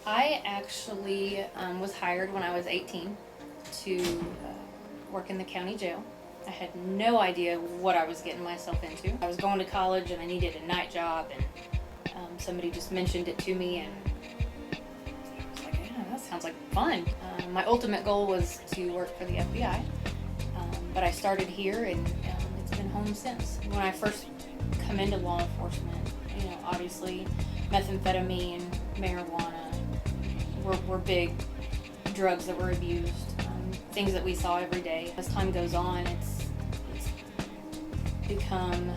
I actually was hired when I was 18 to work in the county jail. I had no idea what I was getting myself into. I was going to college and I needed a night job, and somebody just mentioned it to me, and I was like, yeah, that sounds like fun. My ultimate goal was to work for the FBI, but I started here, and it's been home since. When I first come into law enforcement, obviously methamphetamine, marijuana were big drugs that were abused, things that we saw every day. As time goes on, it's become,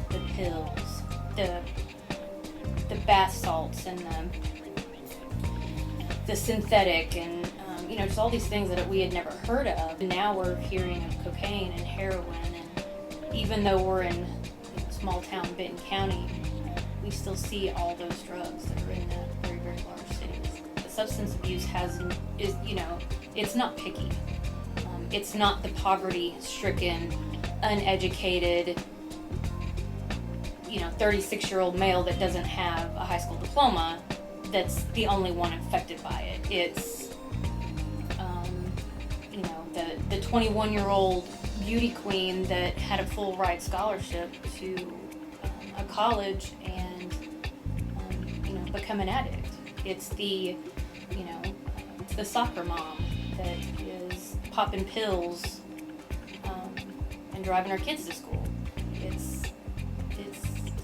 the pills, the bath salts, and the synthetic, and just all these things that we had never heard of. Now we're hearing of cocaine and heroin, and even though we're in small town Benton County, we still see all those drugs that are in the very, very large cities. The substance abuse it's not picky. It's not the poverty-stricken, uneducated, 36-year-old male that doesn't have a high school diploma that's the only one affected by it. It's, the 21-year-old beauty queen that had a full ride scholarship to a college and, become an addict. It's the, it's the soccer mom that is popping pills and driving her kids to school.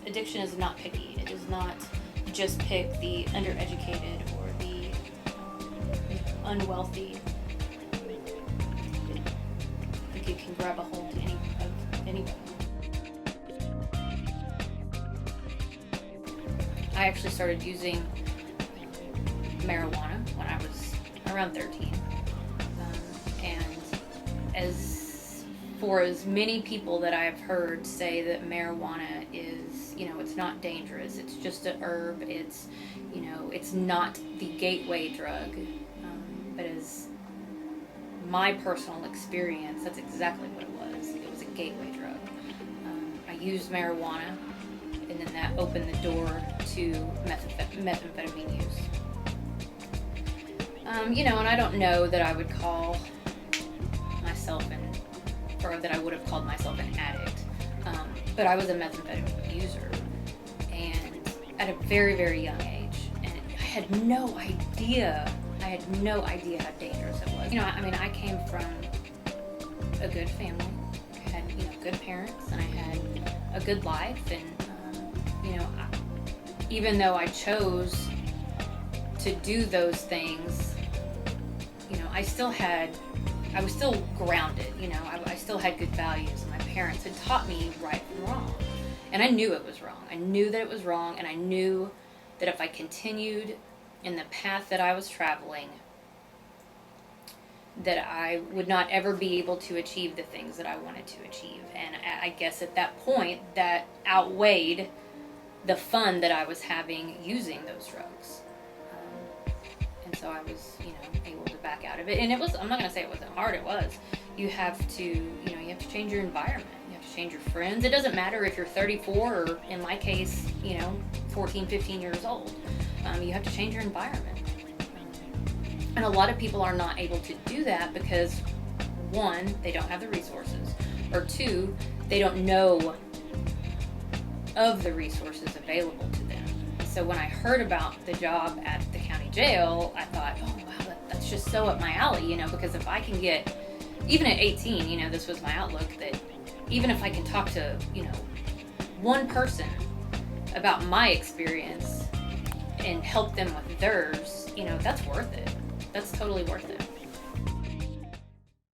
Addiction is not picky. It does not just pick the undereducated or the unwealthy. I think it can grab a hold of anybody. I actually started using marijuana when I was around 13. And for as many people that I've heard say that marijuana is, it's not dangerous, it's just a herb, it's not the gateway drug, but as my personal experience, that's exactly what it was. It was a gateway drug. I used marijuana, and then that opened the door to methamphetamine use. And I don't know that I would call myself or that I would have called myself an addict, but I was a methamphetamine user, and at a very, very young age, and I had no idea how dangerous it was. I came from a good family. I had, good parents, and I had a good life, and even though I chose to do those things, I was still grounded, I still had good values, and my parents had taught me right from wrong. And I knew it was wrong. I knew that it was wrong, and I knew that if I continued in the path that I was traveling, that I would not ever be able to achieve the things that I wanted to achieve. And I guess at that point, that outweighed the fun that I was having using those drugs. And so I was, able to back out of it. And I'm not going to say it wasn't hard, it was. You have to change your environment. You have to change your friends. It doesn't matter if you're 34 or, in my case, 14, 15 years old. You have to change your environment. And a lot of people are not able to do that because, one, they don't have the resources, or two, they don't know of the resources available to them. So when I heard about the job at the county jail, I thought, oh wow, that's just so up my alley, because if I can get, even at 18, this was my outlook, that even if I can talk to, one person about my experience and help them with theirs, that's worth it. That's totally worth it.